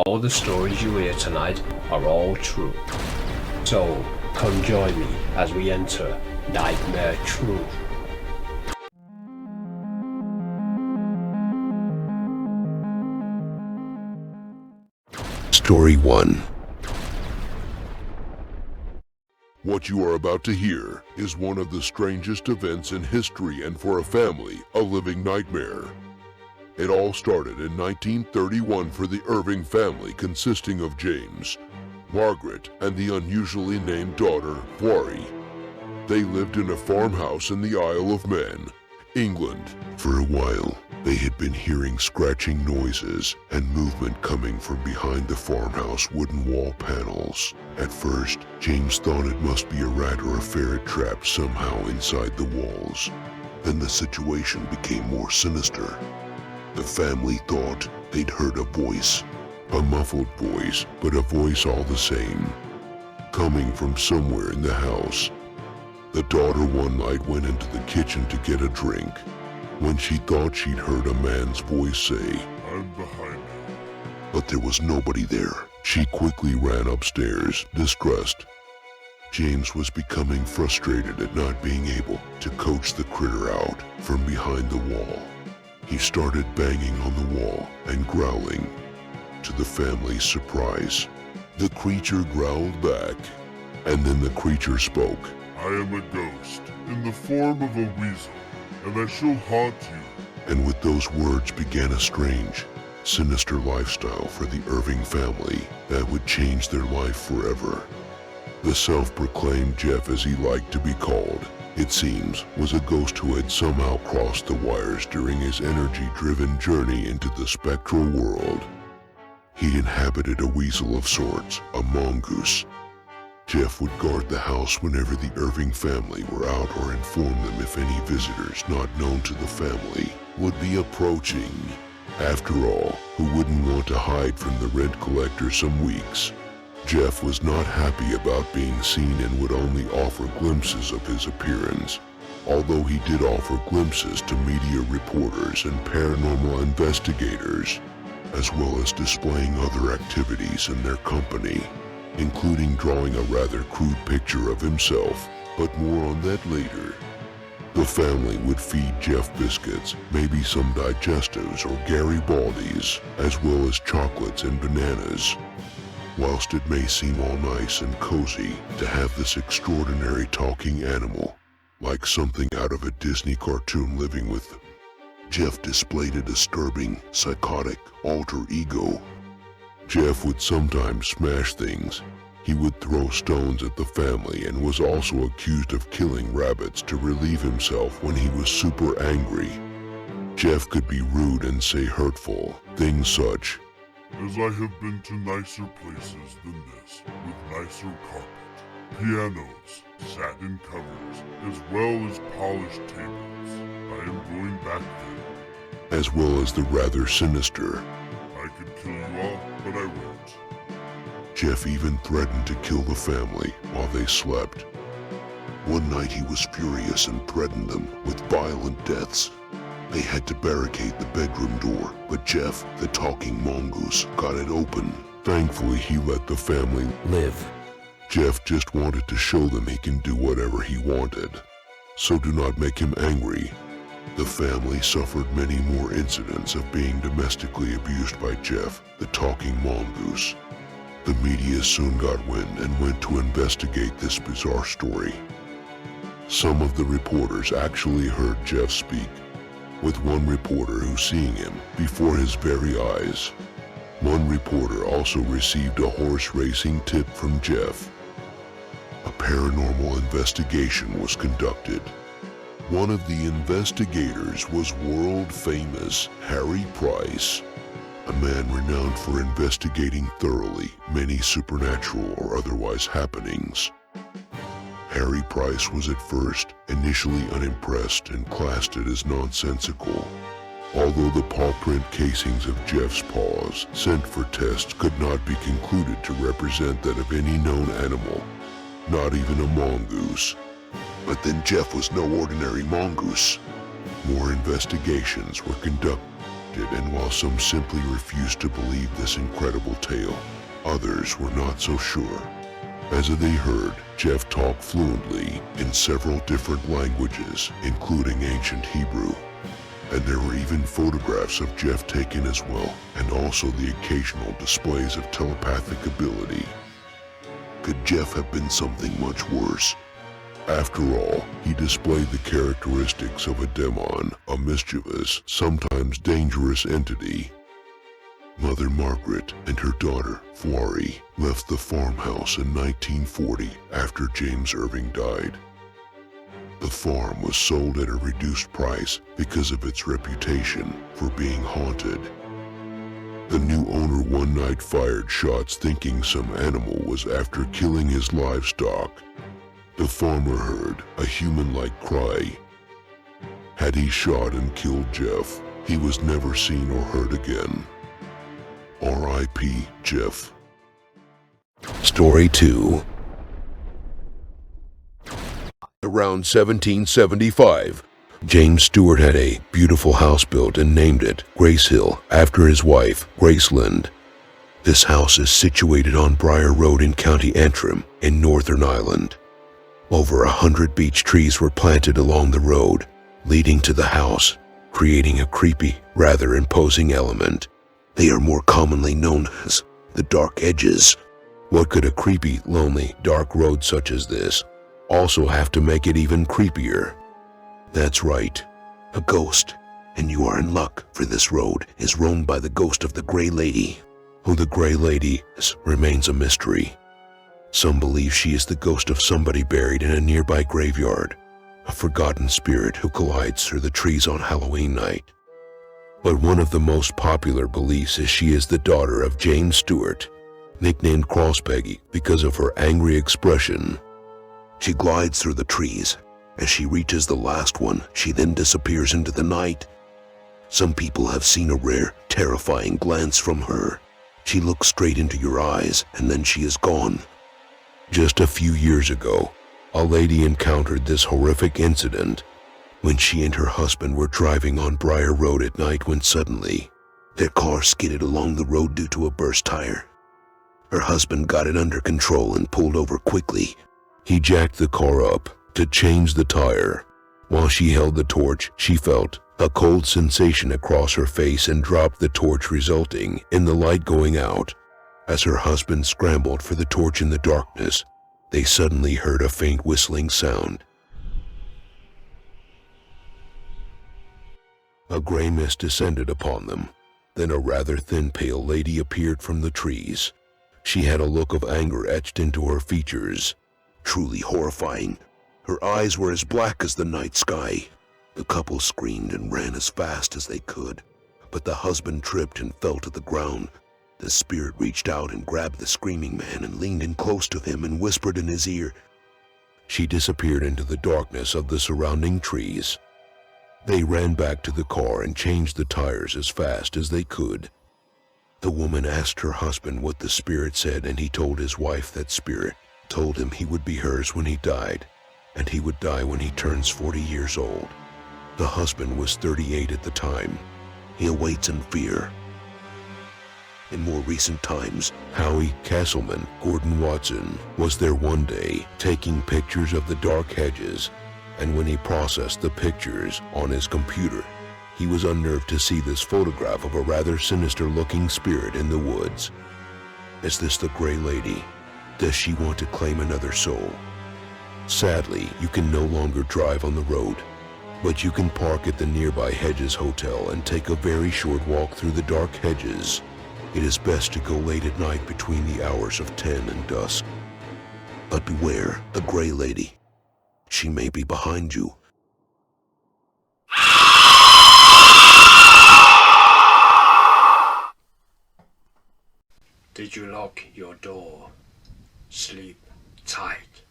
all the stories you hear tonight are all true. So, come join me as we enter Nightmare Truth. Story 1. What you are about to hear is one of the strangest events in history, and for a family, a living nightmare. It all started in 1931 for the Irving family, consisting of James, Margaret, and the unusually named daughter, Florrie. They lived in a farmhouse in the Isle of Man, England. For a while, they had been hearing scratching noises and movement coming from behind the farmhouse wooden wall panels. At first, James thought it must be a rat or a ferret trapped somehow inside the walls. Then the situation became more sinister. The family thought they'd heard a voice, a muffled voice, but a voice all the same, coming from somewhere in the house. The daughter one night went into the kitchen to get a drink. When she thought she'd heard a man's voice say, "I'm behind you," but there was nobody there. She quickly ran upstairs, distressed. James was becoming frustrated at not being able to coax the critter out from behind the wall. He started banging on the wall and growling. To the family's surprise, the creature growled back, and then the creature spoke. "I am a ghost in the form of a weasel, and I shall haunt you." And with those words began a strange, sinister lifestyle for the Irving family that would change their life forever. The self-proclaimed Jeff, as he liked to be called, it seems, was a ghost who had somehow crossed the wires during his energy-driven journey into the spectral world. He inhabited a weasel of sorts, a mongoose. Jeff would guard the house whenever the Irving family were out, or inform them if any visitors not known to the family would be approaching. After all, who wouldn't want to hide from the rent collector some weeks? Jeff was not happy about being seen and would only offer glimpses of his appearance, although he did offer glimpses to media reporters and paranormal investigators, as well as displaying other activities in their company, including drawing a rather crude picture of himself, but more on that later. The family would feed Jeff biscuits, maybe some digestives or Garibaldis, as well as chocolates and bananas. Whilst it may seem all nice and cozy to have this extraordinary talking animal, like something out of a Disney cartoon living with them, Jeff displayed a disturbing, psychotic alter ego. Jeff would sometimes smash things. He would throw stones at the family and was also accused of killing rabbits to relieve himself when he was super angry. Jeff could be rude and say hurtful things such as, "I have been to nicer places than this, with nicer carpet, pianos, satin covers, as well as polished tables. I am going back there." As well as the rather sinister, "I could kill you all, but I won't." Jeff even threatened to kill the family while they slept. One night he was furious and threatened them with violent deaths. They had to barricade the bedroom door, but Jeff, the talking mongoose, got it open. Thankfully, he let the family live. Jeff just wanted to show them he can do whatever he wanted. So do not make him angry. The family suffered many more incidents of being domestically abused by Jeff, the talking mongoose. The media soon got wind and went to investigate this bizarre story. Some of the reporters actually heard Jeff speak, with one reporter who seeing him before his very eyes. One reporter also received a horse racing tip from Jeff. A paranormal investigation was conducted. One of the investigators was world-famous Harry Price, a man renowned for investigating thoroughly many supernatural or otherwise happenings. Harry Price was at first initially unimpressed and classed it as nonsensical. Although the paw print casings of Jeff's paws sent for tests could not be concluded to represent that of any known animal, not even a mongoose. But then Jeff was no ordinary mongoose. More investigations were conducted. respected, and while some simply refused to believe this incredible tale, others were not so sure. As they heard Jeff talk fluently in several different languages, including ancient Hebrew. And there were even photographs of Jeff taken as well, and also the occasional displays of telepathic ability. Could Jeff have been something much worse? After all, he displayed the characteristics of a demon, a mischievous, sometimes dangerous entity. Mother Margaret and her daughter, Florrie, left the farmhouse in 1940 after James Irving died. The farm was sold at a reduced price because of its reputation for being haunted. The new owner one night fired shots thinking some animal was after killing his livestock. The farmer heard a human-like cry. Had he shot and killed Jeff, he was never seen or heard again. R.I.P. Jeff. Story 2. Around 1775, James Stewart had a beautiful house built and named it Grace Hill after his wife, Graceland. This house is situated on Briar Road in County Antrim in Northern Ireland. Over 100 beech trees were planted along the road, leading to the house, creating a creepy, rather imposing element. They are more commonly known as the dark hedges. What could a creepy, lonely, dark road such as this also have to make it even creepier? That's right, a ghost. And you are in luck, for this road is roamed by the ghost of the Grey Lady. Who the Grey Lady is remains a mystery. Some believe she is the ghost of somebody buried in a nearby graveyard, a forgotten spirit who collides through the trees on Halloween night. But one of the most popular beliefs is she is the daughter of James Stewart, nicknamed Crosspeggy because of her angry expression. She glides through the trees. As she reaches the last one, she then disappears into the night. Some people have seen a rare, terrifying glance from her. She looks straight into your eyes, and then she is gone. Just a few years ago, a lady encountered this horrific incident when she and her husband were driving on Briar Road at night when suddenly, their car skidded along the road due to a burst tire. Her husband got it under control and pulled over quickly. He jacked the car up to change the tire. While she held the torch, she felt a cold sensation across her face and dropped the torch, resulting in the light going out. As her husband scrambled for the torch in the darkness, they suddenly heard a faint whistling sound. A gray mist descended upon them. Then a rather thin, pale lady appeared from the trees. She had a look of anger etched into her features. Truly horrifying. Her eyes were as black as the night sky. The couple screamed and ran as fast as they could, but the husband tripped and fell to the ground. The spirit reached out and grabbed the screaming man and leaned in close to him and whispered in his ear. She disappeared into the darkness of the surrounding trees. They ran back to the car and changed the tires as fast as they could. The woman asked her husband what the spirit said, and he told his wife that spirit told him he would be hers when he died, and he would die when he turns 40 years old. The husband was 38 at the time. He awaits in fear. In more recent times, Howie Castleman Gordon Watson was there one day taking pictures of the dark hedges, and when he processed the pictures on his computer, he was unnerved to see this photograph of a rather sinister-looking spirit in the woods. Is this the Grey Lady? Does she want to claim another soul? Sadly, you can no longer drive on the road, but you can park at the nearby Hedges Hotel and take a very short walk through the dark hedges. It is best to go late at night between the hours of 10 and dusk. But beware the Grey Lady. She may be behind you. Did you lock your door? Sleep tight.